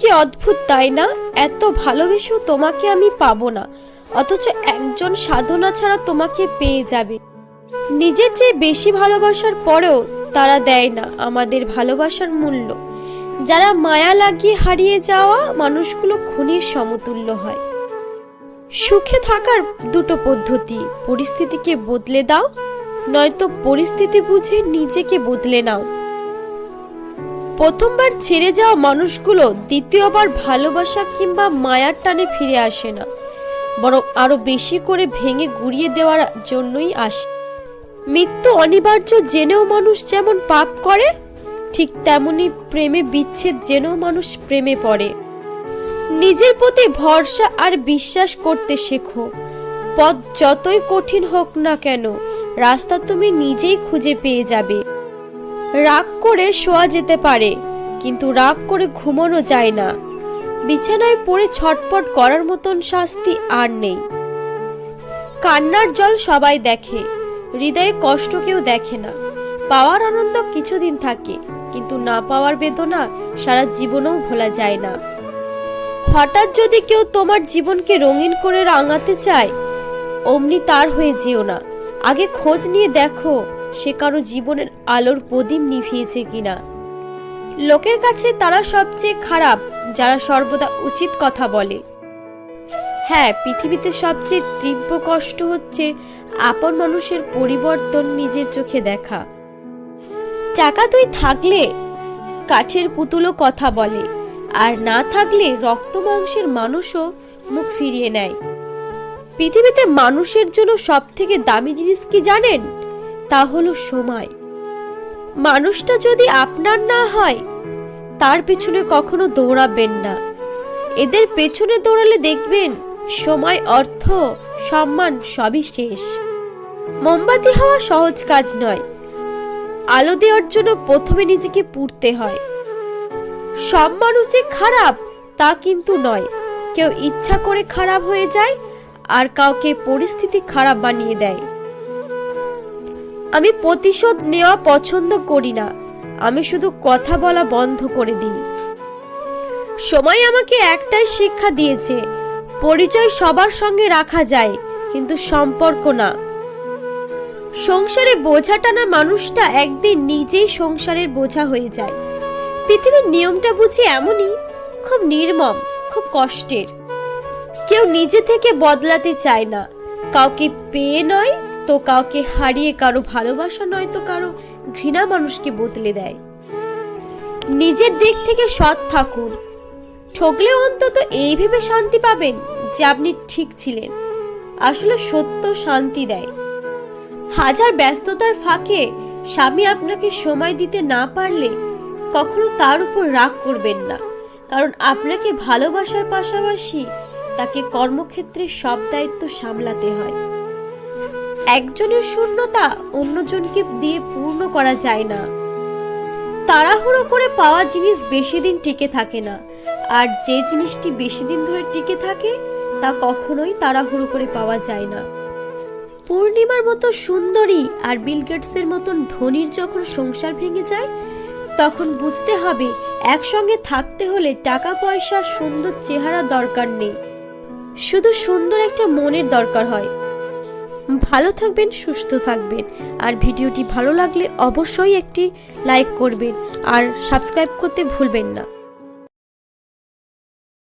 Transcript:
কি অদ্ভুত তাই না? এত ভালোবেসেও তোমাকে আমি পাবো না, অথচ একজন সাধনা ছাড়া তোমাকে পেয়ে যাবে। নিজের চেয়ে বেশি ভালোবাসার পরেও তারা দেয় না আমাদের ভালোবাসার মূল্য। যারা মায়া লাগিয়ে হারিয়ে যাওয়া মানুষগুলো খুনির সমতুল্য হয়। সুখে থাকার দুটো পদ্ধতি: পরিস্থিতিকে বদলে দাও, নয়তো পরিস্থিতি বুঝে নিজেকে বদলে নাও। প্রথমবার ছেড়ে যাওয়া মানুষগুলো দ্বিতীয়বার ভালোবাসা কিংবা মায়ার টানে ফিরে আসে না, বরং আরো বেশি করে ভেঙে গুড়িয়ে দেওয়ার জন্যই আসে। মৃত্যু অনিবার্য জেনেও মানুষ যেমন পাপ করে, ঠিক তেমনি প্রেমে বিচ্ছেদ জেনেও মানুষ প্রেমে পড়ে। নিজের প্রতি ভরসা আর বিশ্বাস করতে শেখো। পথ যতই কঠিন হোক না কেন, রাস্তা তুমি নিজেই খুঁজে পেয়ে যাবে। রাগ করে শোয়া যেতে পারে, কিন্তু রাগ করে ঘুমানো যায় না। বিছানায় পড়ে ছটফট করার মতন শাস্তি আর নেই। কান্নার জল সবাই দেখে, হৃদয়ে কষ্ট কেউ দেখে না। পাওয়ার আনন্দ কিছুদিন থাকে, কিন্তু না পাওয়ার বেদনা সারা জীবনেও ভোলা যায় না। হঠাৎ যদি কেউ তোমার জীবনকে রঙিন করে রাঙাতে চায়, অমনি তার হয়ে যেও না। আগে খোঁজ নিয়ে দেখো সে কারো জীবনের আলোর প্রদীপ নিভিয়েছে কিনা। লোকের কাছে তারা সবচেয়ে খারাপ যারা সর্বদা উচিত কথা বলে। হ্যাঁ, পৃথিবীতে সবচেয়ে তীব্র কষ্ট হচ্ছে আপন মানুষের পরিবর্তন নিজের চোখে দেখা। টাকা তুই থাকলে কাঠের পুতুলও কথা বলে, আর না থাকলে রক্ত মাংসের মানুষও মুখ ফিরিয়ে নেয়। পৃথিবীতে মানুষের জন্য সব থেকে দামি জিনিস কি জানেন? তা হলো সময়। মানুষটা যদি আপনার না হয়, তার পেছনে কখনো দৌড়াবেন না। এদের পেছনে দৌড়ালে দেখবেন সময়, অর্থ, সম্মান সবই শেষ। মোমবাতি হওয়া সহজ কাজ নয়। আলো দেওয়ার জন্য প্রথমে নিজেকে পুড়তে হয়। সব মানুষ যে খারাপ তা কিন্তু নয়। কেউ ইচ্ছা করে খারাপ হয়ে যায়, আর কাউকে পরিস্থিতি খারাপ বানিয়ে দেয়। আমি প্রতিশোধ নেওয়া পছন্দ করি না, আমি শুধু কথা বলা বন্ধ করে দিই। সময় আমাকে একটাই শিক্ষা দিয়েছে: পরিচয় সবার সঙ্গে রাখা যায়, কিন্তু সম্পর্ক না। সংসারে বোঝা টানা মানুষটা একদিন নিজেই সংসারের বোঝা হয়ে যায়। পৃথিবীর নিয়মটা বুঝি এমনই, খুব নির্মম, খুব কষ্টের। কেউ নিজে থেকে বদলাতে চায় না। কাউকে পেয়ে নয় তো কাউকে হারিয়ে, কারো ভালোবাসা নয় তো কারো ঘৃণা মানুষকে বদলে দেয়। নিজের দিক থেকে সৎ থাকুন। ঠকলে অন্তত এই ভেবে শান্তি পাবেন যে আপনি ঠিক ছিলেন। আসলে সত্য শান্তি দেয়। হাজার ব্যস্ততার ফাঁকে স্বামী আপনাকে সময় দিতে না পারলে কখনো তার উপর রাগ করবেন না, কারণ আপনাকে ভালোবাসার পাশাপাশি তাকে কর্মক্ষেত্রে সব দায়িত্ব সামলাতে হয়। একজনের শূন্যতা অন্যজনকে দিয়ে পূর্ণ করা যায় না। তাড়াহুড়ো করে পাওয়া জিনিস বেশি দিন টিকে থাকে না, আর যে জিনিসটি বেশি দিন ধরে টিকে থাকে তা কখনোই তাড়াহুড়ো করে পাওয়া যায় না। পূর্ণিমার মতো সুন্দরী আর বিল গেটসের মতন ধনীর যখন সংসার ভেঙে যায়, তখন বুঝতে হবে একসঙ্গে থাকতে হলে টাকা পয়সা, সুন্দর চেহারা দরকার নেই, শুধু সুন্দর একটা মনের দরকার হয়। ভালো থাকবেন, সুস্থ থাকবেন। আর ভিডিওটি ভালো লাগলে অবশ্যই একটি লাইক করবেন আর সাবস্ক্রাইব করতে ভুলবেন না।